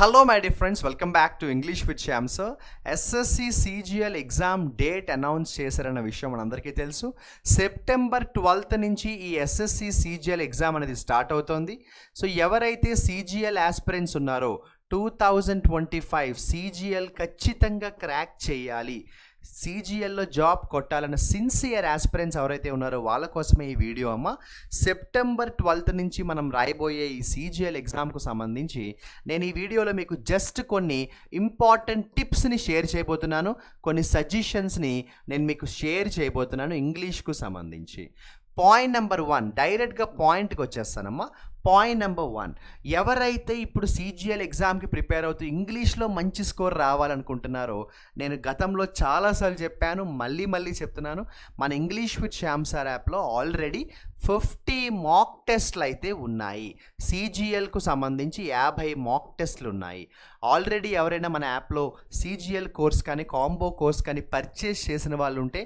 Hello my dear friends, welcome back to English with Shyam sir. SSC CGL exam date announce చేశారన్న విషయం మనందరికీ తెలుసు. September 12th నుంచి ఈ SSC CGL ఎగ్జామ్ అనేది స్టార్ట్ అవుతోంది. సో ఎవరైతే CGL ఆస్పిరెంట్స్ ఉన్నారో 2025 CGL ఖచ్చితంగా క్రాక్ చేయాలి, CGLలో జాబ్ కొట్టాలన్న సిన్సియర్ ఆస్పిరెంట్స్ ఎవరైతే ఉన్నారో వాళ్ళ కోసమే ఈ వీడియో అమ్మ. సెప్టెంబర్ 12th నుంచి మనం రాయబోయే ఈ CGL ఎగ్జామ్కు సంబంధించి నేను ఈ వీడియోలో మీకు జస్ట్ కొన్ని ఇంపార్టెంట్ టిప్స్ని షేర్ చేయబోతున్నాను, కొన్ని సజెషన్స్ని నేను మీకు షేర్ చేయబోతున్నాను ఇంగ్లీష్కు సంబంధించి. పాయింట్ నెంబర్ 1, డైరెక్ట్గా పాయింట్కి వచ్చేస్తానమ్మా. పాయింట్ నెంబర్ 1, ఎవరైతే ఇప్పుడు CGL ఎగ్జామ్కి ప్రిపేర్ అవుతూ ఇంగ్లీష్లో మంచి స్కోర్ రావాలనుకుంటున్నారో, నేను గతంలో చాలాసార్లు చెప్పాను, మళ్ళీ చెప్తున్నాను, మన ఇంగ్లీష్ విత్ శ్యామ్ సార్ యాప్లో ఆల్రెడీ 50 మాక్ టెస్ట్లు అయితే ఉన్నాయి. CGLకు సంబంధించి 50 మాక్ టెస్ట్లు ఉన్నాయి. ఆల్రెడీ ఎవరైనా మన యాప్లో CGL కోర్స్ కానీ కాంబో కోర్స్ కానీ పర్చేస్ చేసిన వాళ్ళు ఉంటే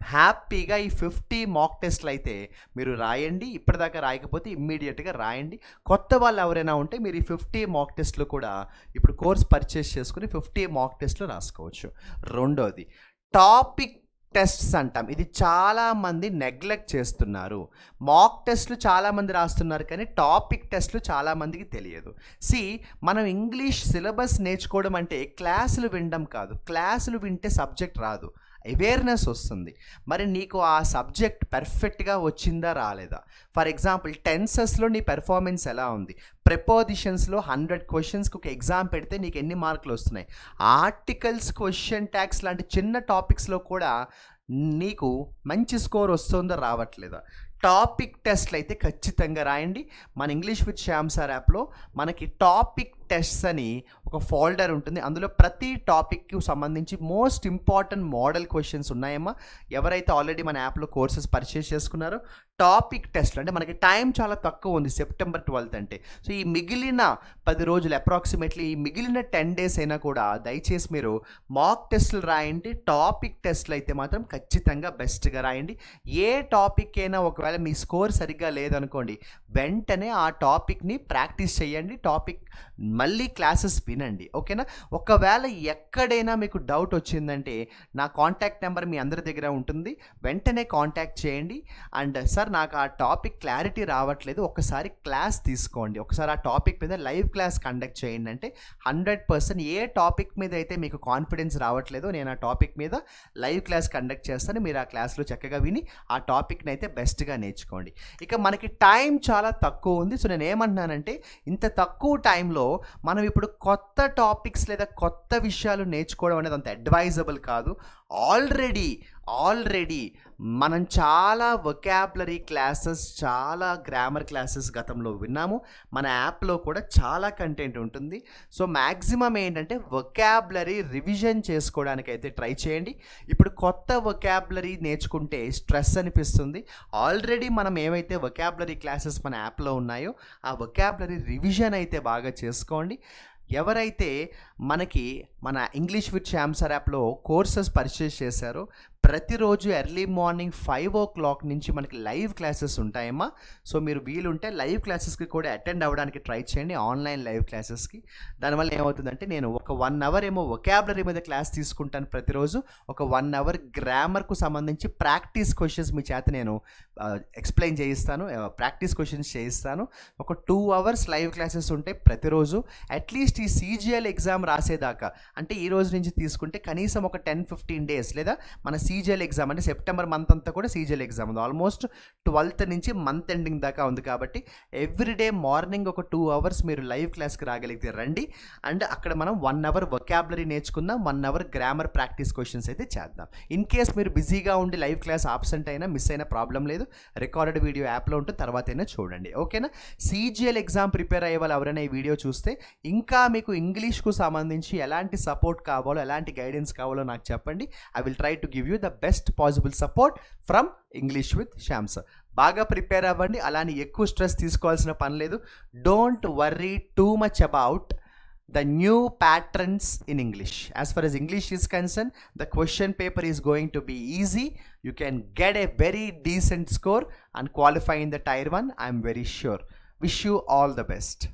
హ్యాపీగా ఈ 50 మాక్ టెస్ట్లు అయితే మీరు రాయండి. ఇప్పటిదాకా రాయకపోతే ఇమ్మీడియట్గా రాయండి. కొత్త వాళ్ళు ఎవరైనా ఉంటే మీరు ఈ 50 మాక్ టెస్ట్లు కూడా ఇప్పుడు కోర్స్ పర్చేస్ చేసుకుని 50 మాక్ టెస్ట్లు రాసుకోవచ్చు. రెండోది, టాపిక్ టెస్ట్స్ అంటాం. ఇది చాలామంది నెగ్లెక్ట్ చేస్తున్నారు. మాక్ టెస్ట్లు చాలామంది రాస్తున్నారు కానీ టాపిక్ టెస్ట్లు చాలామందికి తెలియదు. మనం ఇంగ్లీష్ సిలబస్ నేర్చుకోవడం అంటే క్లాసులు వినడం కాదు. క్లాసులు వింటే సబ్జెక్ట్ రాదు, అవేర్నెస్ వస్తుంది. మరి నీకు ఆ సబ్జెక్ట్ పర్ఫెక్ట్గా వచ్చిందా రాలేదా? ఫర్ ఎగ్జాంపుల్ టెన్సెస్లో నీ పెర్ఫార్మెన్స్ ఎలా ఉంది? ప్రిపోజిషన్స్లో 100 క్వశ్చన్స్కి ఒక ఎగ్జామ్ పెడితే నీకు ఎన్ని మార్కులు వస్తున్నాయి? ఆర్టికల్స్, క్వశ్చన్ ట్యాగ్స్ లాంటి చిన్న టాపిక్స్లో కూడా నీకు మంచి స్కోర్ వస్తుందా రావట్లేదా? టాపిక్ టెస్ట్లు అయితే ఖచ్చితంగా రాయండి. మన ఇంగ్లీష్ విత్ శ్యామ్ సార్ యాప్లో మనకి టాపిక్ టెస్ట్స్ అని ఒక ఫోల్డర్ ఉంటుంది. అందులో ప్రతి టాపిక్కి సంబంధించి మోస్ట్ ఇంపార్టెంట్ మోడల్ క్వశ్చన్స్ ఉన్నాయమ్మా. ఎవరైతే ఆల్రెడీ మన యాప్లో కోర్సెస్ పర్చేస్ చేసుకున్నారో టాపిక్ టెస్ట్లు, అంటే మనకి టైం చాలా తక్కువ ఉంది సెప్టెంబర్ 12th అంటే. సో ఈ మిగిలిన 10 రోజులు అప్రాక్సిమేట్లీ ఈ మిగిలిన 10 days అయినా కూడా దయచేసి మీరు మాక్ టెస్టులు రాయండి. టాపిక్ టెస్ట్లు అయితే మాత్రం ఖచ్చితంగా బెస్ట్గా రాయండి. ఏ టాపిక్ అయినా ఒకవేళ మీ స్కోర్ సరిగ్గా లేదనుకోండి, వెంటనే ఆ టాపిక్ని ప్రాక్టీస్ చేయండి, టాపిక్ మళ్ళీ క్లాసెస్ వినండి, ఓకేనా? ఒకవేళ ఎక్కడైనా మీకు డౌట్ వచ్చిందంటే నా కాంటాక్ట్ నెంబర్ మీ అందరి దగ్గర ఉంటుంది, వెంటనే కాంటాక్ట్ చేయండి. అండ్ సార్ నాకు ఆ టాపిక్ క్లారిటీ రావట్లేదు, ఒకసారి క్లాస్ తీసుకోండి, ఒకసారి ఆ టాపిక్ మీద లైవ్ క్లాస్ కండక్ట్ చేయండి అంటే 100% ఏ టాపిక్ మీద అయితే మీకు కాన్ఫిడెన్స్ రావట్లేదో నేను ఆ టాపిక్ మీద లైవ్ క్లాస్ కండక్ట్ చేస్తాను. మీరు ఆ క్లాస్లో చక్కగా విని ఆ టాపిక్ని అయితే బెస్ట్గా నేర్చుకోండి. ఇక మనకి టైం చాలా తక్కువ ఉంది. సో నేను ఏమంటున్నానంటే ఇంత తక్కువ టైంలో మనం ఇప్పుడు కొత్త టాపిక్స్ లేదా కొత్త విషయాలు నేర్చుకోవడం అనేది అంత అడ్వైజబుల్ కాదు. ఆల్రెడీ మనం చాలా వొకాబులరీ క్లాసెస్, చాలా గ్రామర్ క్లాసెస్ గతంలో విన్నాము. మన యాప్లో కూడా చాలా కంటెంట్ ఉంటుంది. సో మ్యాక్సిమం ఏంటంటే వొకాబులరీ రివిజన్ చేసుకోవడానికి అయితే ట్రై చేయండి. ఇప్పుడు కొత్త వొకాబులరీ నేర్చుకుంటే స్ట్రెస్ అనిపిస్తుంది. ఆల్రెడీ మనం ఏవైతే వొకాబులరీ క్లాసెస్ మన యాప్లో ఉన్నాయో ఆ వొకాబులరీ రివిజన్ అయితే బాగా చేసుకోండి. ఎవరైతే మన ఇంగ్లీష్ విత్ శ్యామ్ సార్ యాప్లో కోర్సెస్ పర్చేస్ చేశారో ప్రతిరోజు ఎర్లీ మార్నింగ్ 5 o'clock నుంచి మనకి లైవ్ క్లాసెస్ ఉంటాయమ్మా. సో మీరు వీలుంటే లైవ్ క్లాసెస్కి కూడా అటెండ్ అవ్వడానికి ట్రై చేయండి, ఆన్లైన్ లైవ్ క్లాసెస్కి. దానివల్ల ఏమవుతుందంటే నేను ఒక 1 hour ఏమో వొకాబులరీ మీద క్లాస్ తీసుకుంటాను ప్రతిరోజు, ఒక 1 hour గ్రామర్కు సంబంధించి ప్రాక్టీస్ క్వశ్చన్స్ మీ చేత నేను ఎక్స్ప్లెయిన్ చేయిస్తాను, ప్రాక్టీస్ క్వశ్చన్స్ చేయిస్తాను. ఒక 2 hours లైవ్ క్లాసెస్ ఉంటాయి ప్రతిరోజు. అట్లీస్ట్ ఈ CGL ఎగ్జామ్ రాసేదాకా, అంటే ఈ రోజు నుంచి తీసుకుంటే కనీసం ఒక 10-15 days, లేదా మన CGL ఎగ్జామ్ అంటే సెప్టెంబర్ మంత్ అంతా కూడా CGL ఎగ్జామ్ ఉంది. ఆల్మోస్ట్ 12th నుంచి మంత్ ఎండింగ్ దాకా ఉంది. కాబట్టి ఎవ్రీడే మార్నింగ్ ఒక 2 hours మీరు లైవ్ క్లాస్కి రాగలిగితే రండి. అండ్ అక్కడ మనం 1 hour వొకాబులరీ నేర్చుకుందాం, 1 hour గ్రామర్ ప్రాక్టీస్ క్వశ్చన్స్ అయితే చేద్దాం. ఇన్ కేస్ మీరు బిజీగా ఉండి లైవ్ క్లాస్ ఆబ్సెంట్ అయినా మిస్ అయినా ప్రాబ్లం లేదు, రికార్డెడ్ వీడియో యాప్లో ఉంటే తర్వాత అయినా చూడండి, ఓకేనా? CGL ఎగ్జామ్ ప్రిపేర్ అయ్యే వాళ్ళు ఎవరైనా ఈ వీడియో చూస్తే ఇంకా మీకు ఇంగ్లీష్కు సంబంధించి ఎలాంటి సపోర్ట్ కావాలో, ఎలాంటి గైడెన్స్ కావాలో నాకు చెప్పండి. I will try to give you the best possible support from English with Shyam sir. బాగా ప్రిపేర్ అవ్వండి, అలానే ఎక్కువ స్ట్రెస్ తీసుకోవాల్సిన పని లేదు. Don't worry too much about the new patterns in English. As far as English is concerned, the question paper is going to be easy. You can get a very decent score and qualify in the tier 1. I am very sure. Wish you all the best.